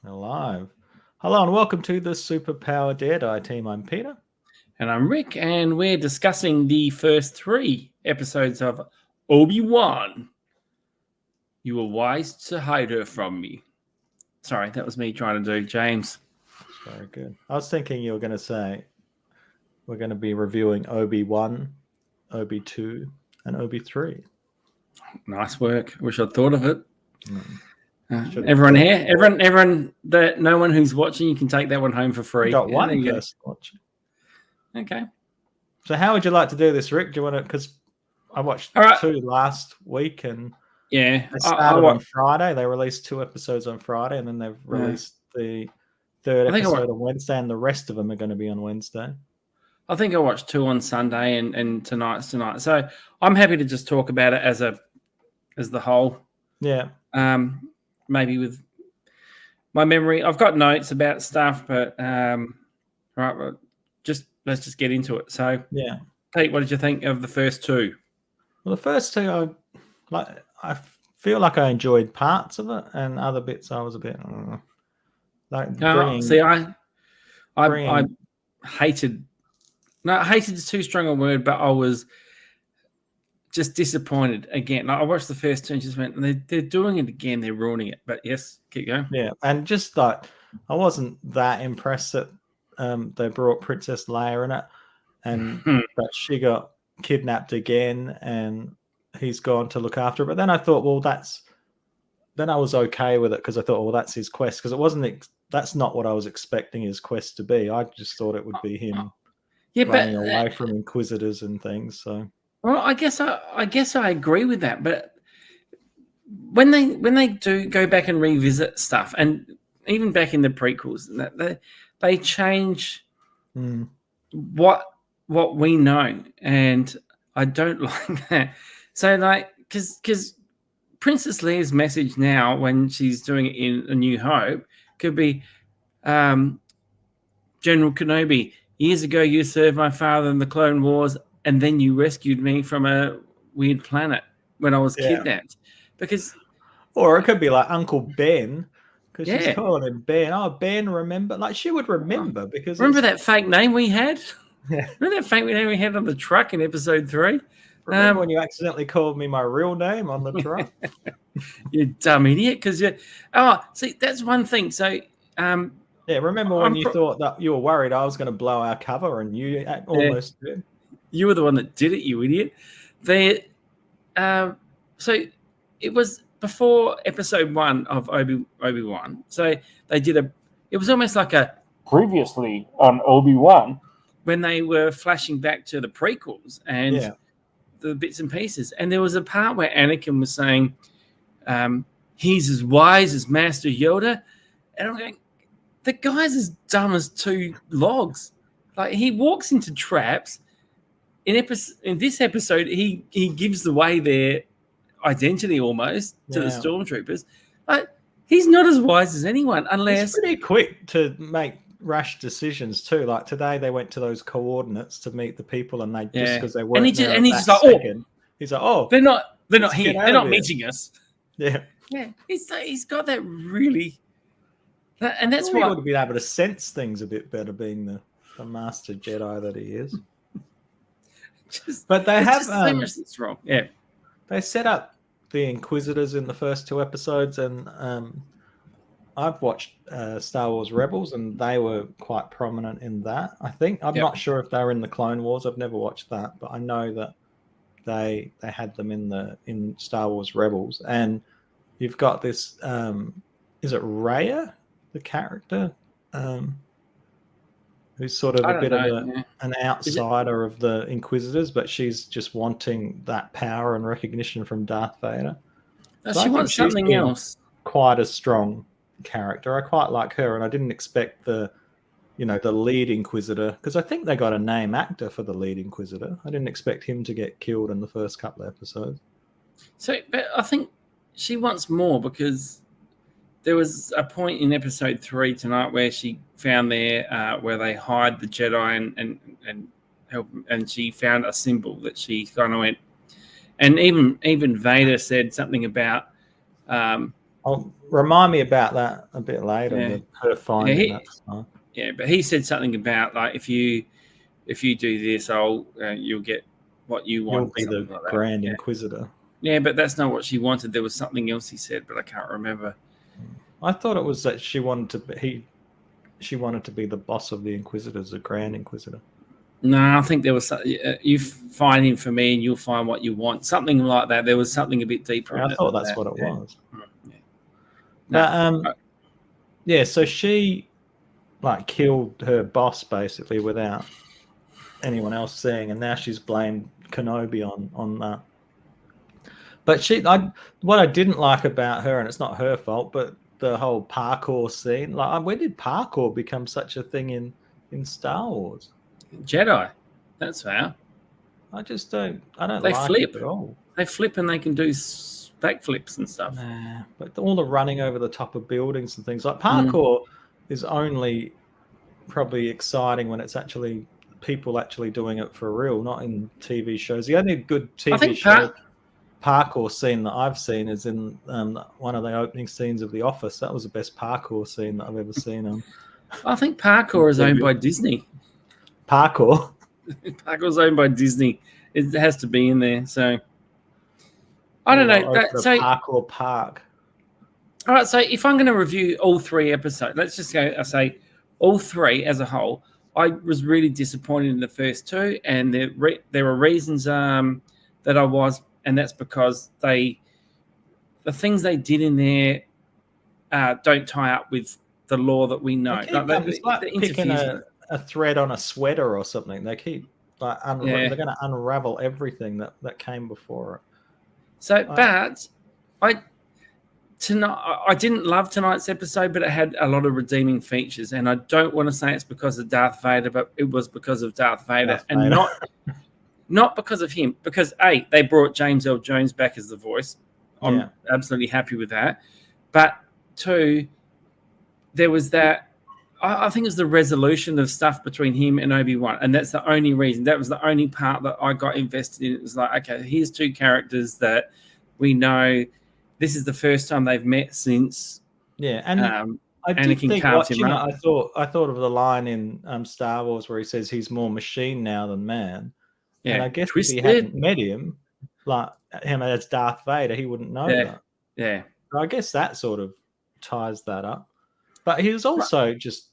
Alive. Hello and welcome to the Superpower Deadeye team. I'm Peter. And I'm Rick, and we're discussing the first 3 episodes of Obi Wan. You were wise to hide her from me. Sorry, that was me trying to do James. Very good. I was thinking you were going to say we're going to be reviewing Obi 1, Obi 2, and Obi 3. Nice work. Wish I'd thought of it. Everyone here, everyone, no one who's watching, you can take that one home for free. We got one person watching. Okay. So how would you like to do this, Rick? Do you want to? Because I watched 2 last week, and they started on Friday. They released 2 episodes on Friday, and then they've released the 3rd episode on Wednesday, and the rest of them are going to be on Wednesday. I think I watched 2 on Sunday, and tonight's tonight. So I'm happy to just talk about it as the whole. Yeah. Maybe with my memory, I've got notes about stuff, but let's just get into it. So, yeah, Pete, what did you think of the first 2? Well, the first 2, I feel like I enjoyed parts of it, and other bits I was a bit like. I hated. No, hated is too strong a word, but I was just disappointed again. I watched the first 2 and just went, they're doing it again. They're ruining it. But yes, keep going. Yeah, and just like I wasn't that impressed that they brought Princess Leia in it, and that she got kidnapped again, and he's gone to look after her. But then I thought, well, then I was okay with it because I thought, well, that's his quest, because it wasn't. That's not what I was expecting his quest to be. I just thought it would be him running away from Inquisitors and things. So. Well, I guess I agree with that, but when they do go back and revisit stuff, and even back in the prequels, they change what we know, and I don't like that. So, like, because Princess Leia's message now, when she's doing it in A New Hope, could be, General Kenobi, years ago you served my father in the Clone Wars, and then you rescued me from a weird planet when I was kidnapped. Or it could be like Uncle Ben, because she's calling him Ben. Oh, Ben, remember? Like, she would remember because remember that fake name we had? Yeah. Remember that fake name we had on the truck in episode 3? Remember when you accidentally called me my real name on the truck? You dumb idiot! Because see, that's one thing. So. Remember when you thought that you were worried I was going to blow our cover, and you almost did. You were the one that did it, you idiot. So it was before episode 1 of Obi-Wan. So they did it was almost like a previously on Obi-Wan, when they were flashing back to the prequels and the bits and pieces. And there was a part where Anakin was saying, he's as wise as Master Yoda. And I'm going, the guy's as dumb as 2 logs. Like, he walks into traps. In this episode, he gives away their identity almost to the Stormtroopers. Like, he's not as wise as anyone, unless... He's pretty quick to make rash decisions too. Like, today they went to those coordinates to meet the people, and they just because they weren't he's just like, they're not here. They're not meeting us. Yeah. He's got that really... And that's why he would be able to sense things a bit better, being the master Jedi that he is. But they have so much that's wrong. Yeah, they set up the Inquisitors in the first 2 episodes, and I've watched Star Wars Rebels, and they were quite prominent in that. I think I'm not sure if they were in the Clone Wars. I've never watched that, but I know that they had them in Star Wars Rebels. And you've got this. Is it Raya, the character? Who's sort of a bit of an outsider of the Inquisitors, but she's just wanting that power and recognition from Darth Vader. So she wants something else. Quite a strong character. I quite like her, and I didn't expect the lead Inquisitor, because I think they got a name actor for the lead Inquisitor. I didn't expect him to get killed in the first couple of episodes. So, but I think she wants more, because there was a point in episode 3 tonight where she found where they hide the Jedi and help, and she found a symbol that she kind of went, and even Vader said something about I'll remind me about that a bit later. Yeah. Her finding that stuff. Yeah, but he said something about like if you do this, you'll get what you want. You'll be the like Grand Inquisitor. Yeah, but that's not what she wanted. There was something else he said, but I can't remember. I thought it was that she wanted to be the boss of the Inquisitors, the Grand Inquisitor. No, I think there was you find him for me, and you'll find what you want. Something like that. There was something a bit deeper. I thought that's what it was. Yeah. But yeah. So she like killed her boss basically without anyone else seeing, and now she's blamed Kenobi on that. But what I didn't like about her, and it's not her fault, but the whole parkour scene. Like, when did parkour become such a thing in Star Wars? Jedi. That's how. I just don't. I don't. They like flip it at all. They flip and they can do backflips and stuff. Nah, but all the running over the top of buildings and things like parkour is only probably exciting when it's actually people actually doing it for real, not in TV shows. The only good TV show parkour scene that I've seen is in one of the opening scenes of The Office. That was the best parkour scene that I've ever seen. I think parkour is owned by Disney. Parkour? Parkour's owned by Disney. It has to be in there. So I don't know. Parkour park. All right. So if I'm going to review all 3 episodes, let's just go. I say all 3 as a whole. I was really disappointed in the first 2, and there were reasons that I was. And that's because the things they did in there don't tie up with the lore that we know. It's like picking a thread on a sweater or something. They keep they're going to unravel everything that came before it. So, but I didn't love tonight's episode, but it had a lot of redeeming features. And I don't want to say it's because of Darth Vader, but it was because of Darth Vader. And not because of him, because A, they brought James L. Jones back as the voice. I'm absolutely happy with that. But 2, there was that, I think it was the resolution of stuff between him and Obi-Wan. And that's the only reason. That was the only part that I got invested in. It was like, okay, here's 2 characters that we know. This is the first time they've met since. Yeah, and I did think watching it, I thought of the line in Star Wars where he says he's more machine now than man. Yeah, and I guess if he hadn't met him, like him as Darth Vader, he wouldn't know that. Yeah. So I guess that sort of ties that up. But he was also just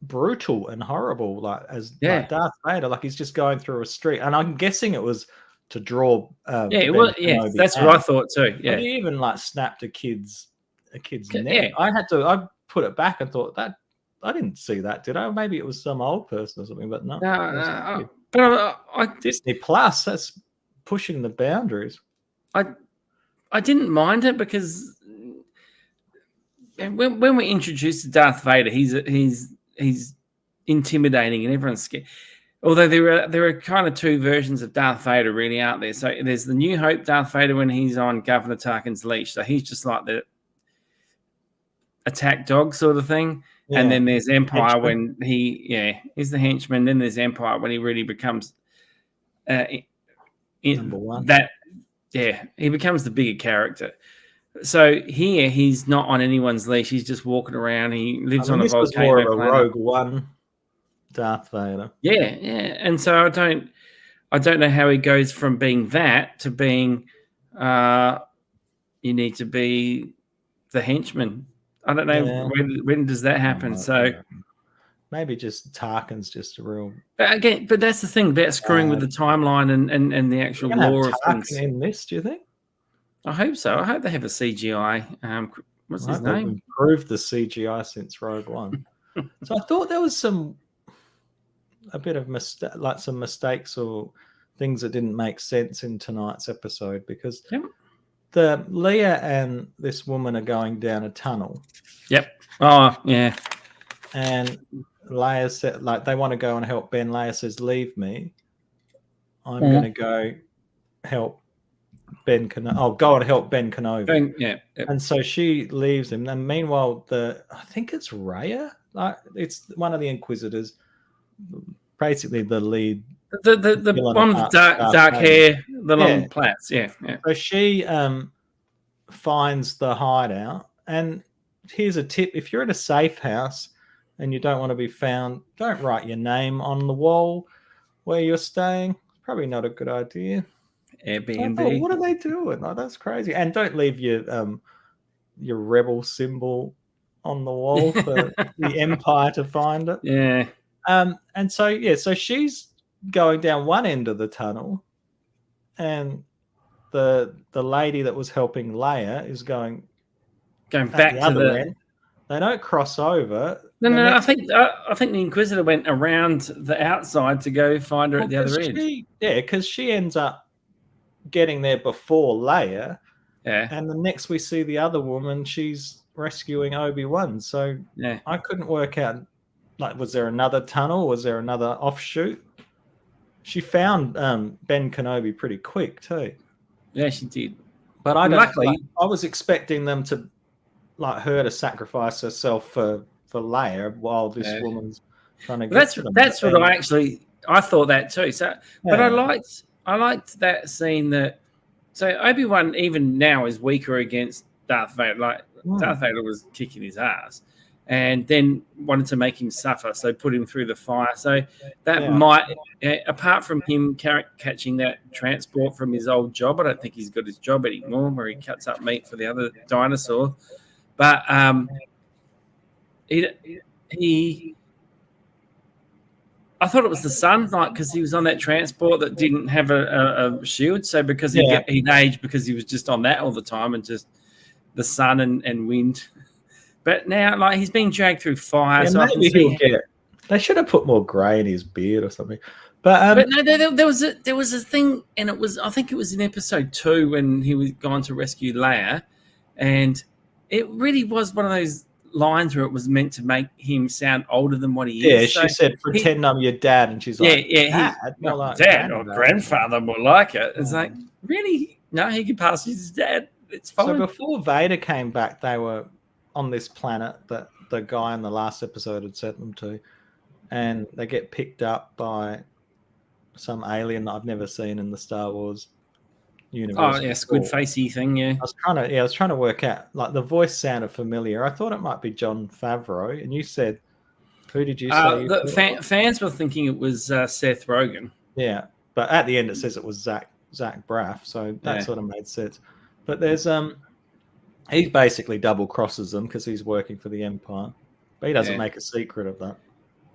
brutal and horrible, like Darth Vader. Like he's just going through a street, and I'm guessing it was to draw. It was. Yeah, that's what I thought too. Yeah, but he even like snapped a kid's neck. Yeah. I put it back and thought that I didn't see that, did I? Maybe it was some old person or something, but no. But Disney Plus, that's pushing the boundaries. I didn't mind it because when we're introduced to Darth Vader, he's intimidating and everyone's scared. Although there are kind of 2 versions of Darth Vader really out there. So there's the New Hope Darth Vader when he's on Governor Tarkin's leash. So he's just like the attack dog sort of thing. Yeah. And then there's Empire when he's the henchman. Then there's Empire when he really becomes number 1. He becomes the bigger character. So here he's not on anyone's leash. He's just walking around. He lives on a volcano. This was more of a Rogue One Darth Vader. Yeah. And so I don't know how he goes from being that to being you need to be the henchman. I don't know when does that happen. So maybe just Tarkin's just a real. But that's the thing about screwing with the timeline and the actual lore of things. In this, do you think? I hope so. I hope they have a CGI. What's his name? Improved the CGI since Rogue One. So I thought there was a bit of some mistakes or things that didn't make sense in tonight's episode because. Yep. The Leia and this woman are going down a tunnel. Yep. Oh, yeah. And Leia said, like, they want to go and help Ben. Leia says, "Leave me. I'm going to go help Ben Kenobi. I'll go and help Ben Kenobi." Yep. And so she leaves him. And meanwhile, I think it's Raya. Like, it's one of the Inquisitors, basically the lead. The one with dark hair, the long plaits, yeah. So she finds the hideout And here's a tip: if you're at a safe house and you don't want to be found, don't write your name on the wall where you're staying. It's probably not a good idea. Airbnb. Oh, what are they doing? Oh, that's crazy. And don't leave your rebel symbol on the wall for the Empire to find it. Yeah. And so she's going down one end of the tunnel, and the lady that was helping Leia is going back the to other the end. They don't cross over. No. I think the Inquisitor went around the outside to go find her at the other edge. Because she ends up getting there before Leia. Yeah. And the next we see the other woman, she's rescuing Obi-Wan. So yeah. I couldn't work out, like, was there another tunnel? Was there another offshoot? She found Ben Kenobi pretty quick too. Yeah, she did. But I was expecting them to, like, her to sacrifice herself for Leia while this woman's trying to get to them. That's what I thought that too. So, but I liked that scene that. So Obi-Wan even now is weaker against Darth Vader. Like Darth Vader was kicking his ass, and then wanted to make him suffer. So put him through the fire. So that might, apart from him catching that transport from his old job, I don't think he's got his job anymore, where he cuts up meat for the other dinosaur. But he I thought it was the son, like, because he was on that transport that didn't have a shield. So because he'd aged because he was just on that all the time and just the sun and wind. But now, like, he's being dragged through fire. Yeah, so maybe he'll get. They should have put more grey in his beard or something. But no, there was a thing, and I think it was in episode 2 when he was going to rescue Leia, and it really was one of those lines where it was meant to make him sound older than what he is. Yeah, she said, "Pretend I'm your dad," and she's like, "Dad, dad or grandfather, more like it." It's like, really? No, he could pass his dad. It's fine. So before Vader came back, they were on this planet that the guy in the last episode had sent them to, and they get picked up by some alien that I've never seen in the Star Wars universe. Oh yeah, squid facey thing. Yeah, I was trying to work out, like, the voice sounded familiar. I thought it might be Jon Favreau, and you said, who did you say? Fans were thinking it was Seth Rogen. Yeah, but at the end it says it was Zach Braff, so that sort of made sense. But there's he basically double crosses them because he's working for the Empire, but he doesn't make a secret of that.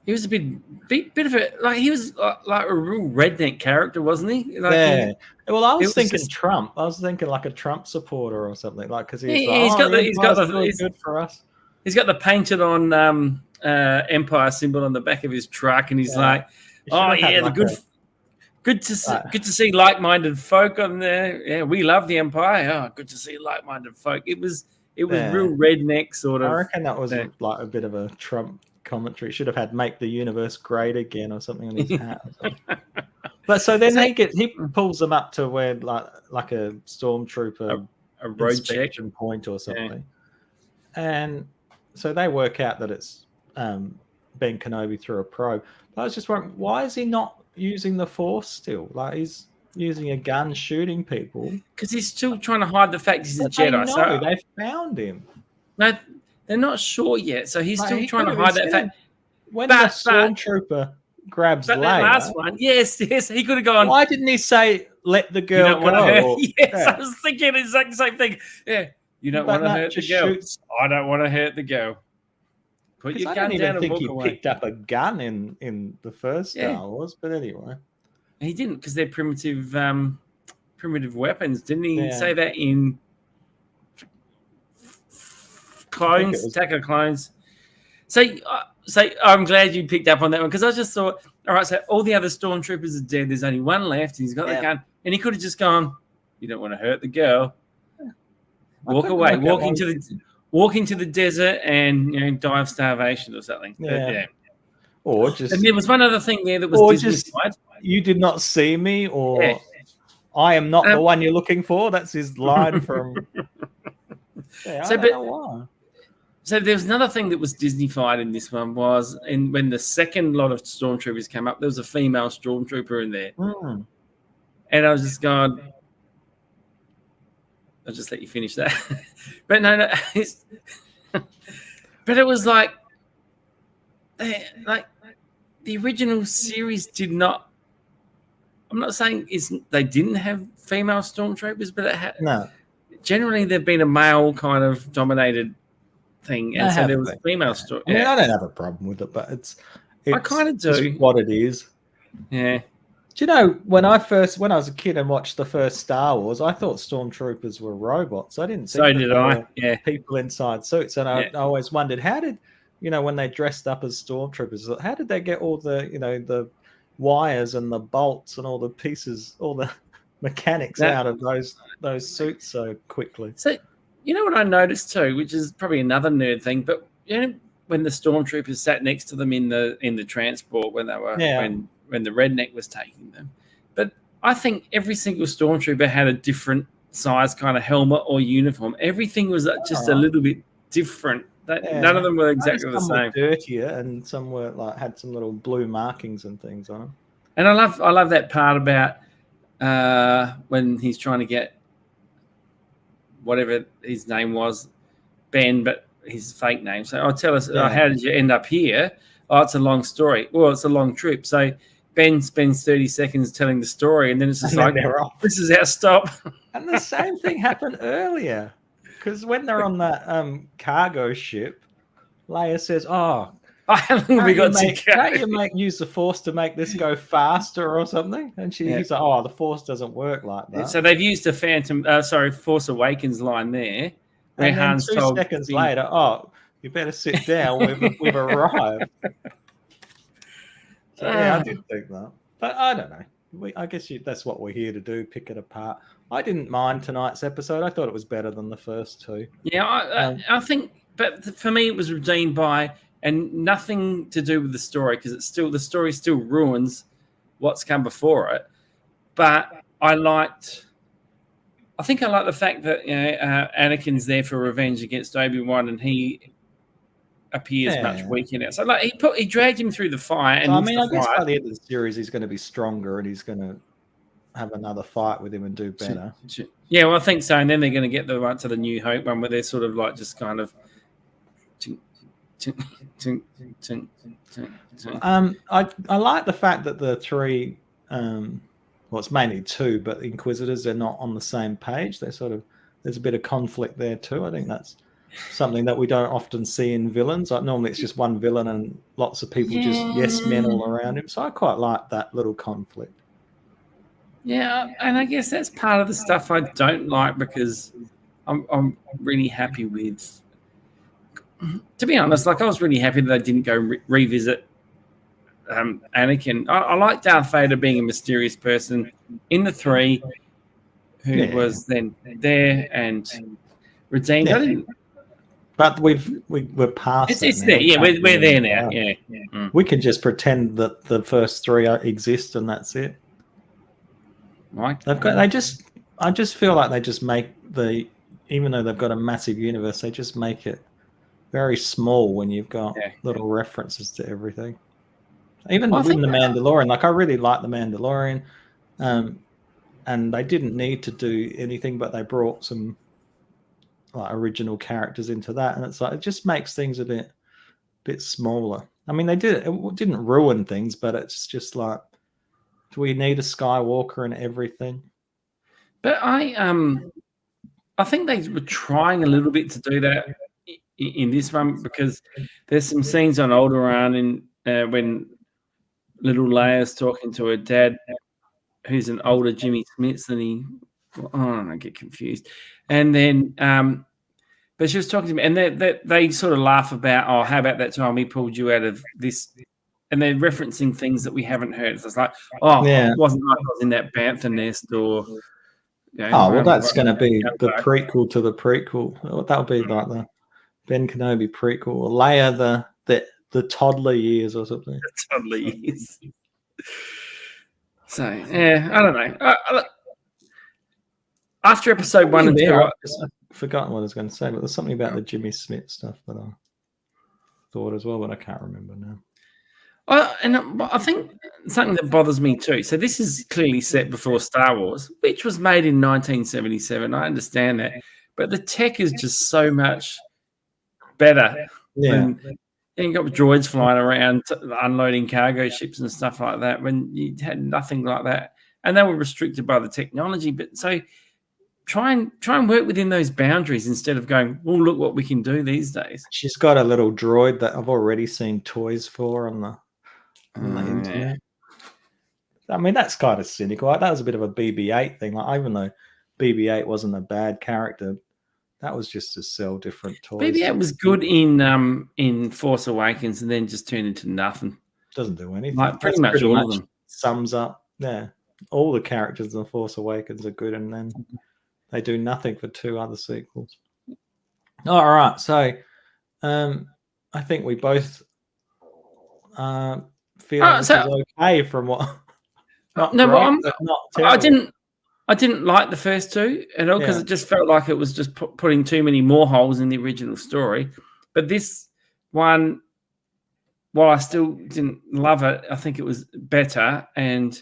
He was a bit of a, like, he was like a real redneck character, wasn't he? Like, well, I was thinking Trump. I was thinking like a Trump supporter or something, like, because he's good for us. He's got the painted on Empire symbol on the back of his truck, and he's like, good to see like-minded folk on there. Yeah, we love the Empire. Oh, good to see like-minded folk. It was real redneck sort of. I reckon that was like a bit of a Trump commentary. Should have had "Make the Universe Great Again" or something on his hat. But so then he pulls them up to where like a stormtrooper a road inspection point or something, and so they work out that it's Ben Kenobi through a probe. But I was just wondering, why is he not using the Force still? Like, he's using a gun shooting people because he's still trying to hide the fact he's a Jedi. So they found him. No, they're not sure yet, so he's still trying to hide that fact. When the stormtrooper grabs Leia, that last one, yes, he could have gone. Why didn't he say, "Let the girl go"? I was thinking the exact same thing. Yeah, you don't want to hurt the girl. I don't want to hurt the girl. Put your gun down and walk away. I don't even think he picked up a gun in the first Star Wars, but anyway, he didn't, because they're primitive weapons. Didn't he say that in Clones, Attack of Clones? So I'm glad you picked up on that one, because I just thought, all right, so all the other stormtroopers are dead. There's only one left, and he's got the gun, and he could have just gone, "You don't want to hurt the girl. Walk away. Walk into the desert and die of starvation or something." Yeah. Or just. And there was one other thing there that was Disney-fied. You did not see me, or I am not the one you're looking for. That's his line from. I don't know why. So there was another thing that was Disney-fied in this one, was when the second lot of stormtroopers came up, there was a female stormtrooper in there. And I was just going, I'll just let you finish that. But no, but it was like the original series did not. I'm not saying they didn't have female stormtroopers, but it had. No, Generally, they've been a male kind of dominated thing, and so there was female story. I mean, I don't have a problem with it, but it's I kind of just do. what it is. Yeah. Do you know when I was a kid and watched the first Star Wars, I thought stormtroopers were robots. I didn't think So did I. Yeah. People inside suits, and I always wondered how did when they dressed up as stormtroopers, how did they get all the the wires and the bolts and all the pieces, all the mechanics out of those suits so quickly? So you know what I noticed too, which is probably another nerd thing, but when the stormtroopers sat next to them in the transport when they were when the redneck was taking them, but I think every single stormtrooper had a different size kind of helmet or uniform. Everything was just a little bit different. None of them were exactly the same. Some were dirtier, and some were had some little blue markings and things on them. And I love that part about when he's trying to get whatever his name was, Ben, but his fake name. So tell us, how did you end up here? Oh, it's a long story. Well, it's a long trip. So Ben spends 30 seconds telling the story, and then it's just like, this is our stop. And the same thing happened earlier, because when they're on that cargo ship, Leia says, "Oh, how long have we got to go? Can't you use the Force to make this go faster or something?" And he's like, "Oh, the Force doesn't work like that." So they've used a Force Awakens line there. And then 2 seconds later, "Oh, you better sit down. We've arrived." So I did think that, but I don't know. I guess that's what we're here to do: pick it apart. I didn't mind tonight's episode. I thought it was better than the first two. Yeah, I think, but for me, it was redeemed by, and nothing to do with the story, because the story still ruins what's come before it. But I liked the fact that Anakin's there for revenge against Obi-Wan, and he appears much weaker now. So he dragged him through the fire. And I guess by the end of the series, he's going to be stronger, and he's going to have another fight with him and do better. Yeah, well, I think so. And then they're going to get to the New Hope one, where they're sort of like just kind of. I like the fact that the three, well, it's mainly two, but the Inquisitors, they're not on the same page. They're there's a bit of conflict there too. I think that's something that we don't often see in villains. Like normally it's just one villain and lots of people just yes men all around him. So I quite like that little conflict. Yeah, and I guess that's part of the stuff I don't like, because I'm really happy with. To be honest, I was really happy that they didn't go revisit Anakin. I like Darth Vader being a mysterious person in the three, who was then there and redeemed. Yeah. But we're past. It's there. Yeah, we're there now. Yeah. We can just pretend that the first three exist and that's it. Right. I just feel like they just make even though they've got a massive universe, they just make it very small when you've got little references to everything. Even within The Mandalorian, I really like The Mandalorian, and they didn't need to do anything, but they brought some original characters into that, and it just makes things a bit smaller. I mean, it didn't ruin things, but it's just like, do we need a Skywalker and everything? But I think they were trying a little bit to do that in this one, because there's some scenes on Alderaan when little Leia's talking to her dad, who's an older Jimmy Smits than I get confused. And then, but she was talking to me, and they sort of laugh about, how about that time he pulled you out of this? And they're referencing things that we haven't heard. So it's like, it wasn't like I was in that bantha nest, or. That's going to be the prequel to the prequel. That'll be like the Ben Kenobi prequel, or Leia the toddler years or something. The toddler years. So I don't know. After episode 1 and 2, I've forgotten what I was going to say, but there's something about the Jimmy Smith stuff that I thought as well, but I can't remember now. I think something that bothers me too. So this is clearly set before Star Wars, which was made in 1977. I understand that, but the tech is just so much better than you got droids flying around, unloading cargo ships and stuff like that. When you had nothing like that, and they were restricted by the technology. But so try and work within those boundaries instead of going, "Oh, look what we can do these days." She's got a little droid that I've already seen toys for on the internet. I mean, that's kind of cynical. That was a bit of a BB-8 thing. Like, even though BB-8 wasn't a bad character, that was just to sell different toys. BB-8 was good in Force Awakens, and then just turned into nothing. Doesn't do anything. Like pretty much all of them. Sums up. Yeah, all the characters in the Force Awakens are good, and then they do nothing for 2 other sequels. All right, so I think we both feel this is okay from what. I didn't like the first 2 at all because it just felt like it was just putting too many more holes in the original story. But this one, while I still didn't love it, I think it was better. And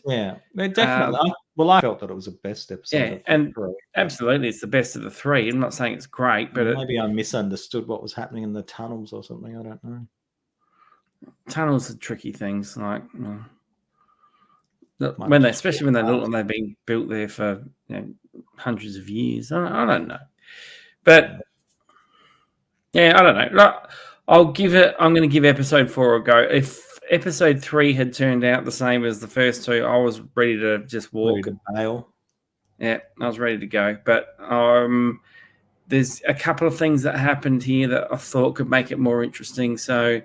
definitely. I felt that it was the best episode. Yeah, and absolutely, it's the best of the 3. I'm not saying it's great, but maybe I misunderstood what was happening in the tunnels or something. I don't know. Tunnels are tricky things, like. Especially when they look like they've been built there for hundreds of years. I don't know, but I don't know. Look, I'm going to give episode 4 a go. If episode 3 had turned out the same as the first 2, I was ready to just walk. Ready to bail. Yeah, I was ready to go. But there's a couple of things that happened here that I thought could make it more interesting. So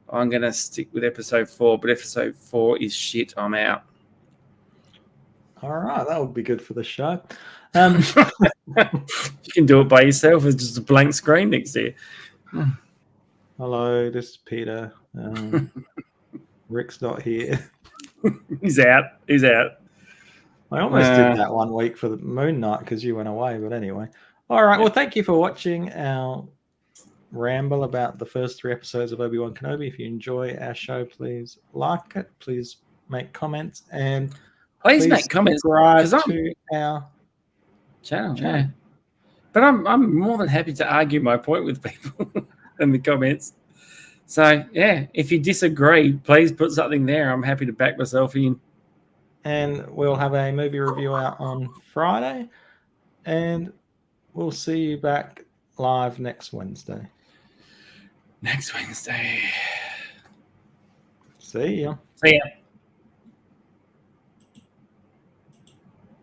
I'm going to stick with episode 4. But episode 4 is shit. I'm out. All right, that would be good for the show. You can do it by yourself. It's just a blank screen next to you. Hello, this is Peter. Rick's not here. He's out. I almost did that one week for the Moon Knight because you went away. But anyway. All right. Well, thank you for watching our ramble about the first 3 episodes of Obi Wan Kenobi. If you enjoy our show, please like it. Please make comments and please make comments to our channel. Yeah. But I'm more than happy to argue my point with people in the comments. So if you disagree, please put something there. I'm happy to back myself in. And we'll have a movie review out on Friday, and we'll see you back live next Wednesday. See ya. See ya.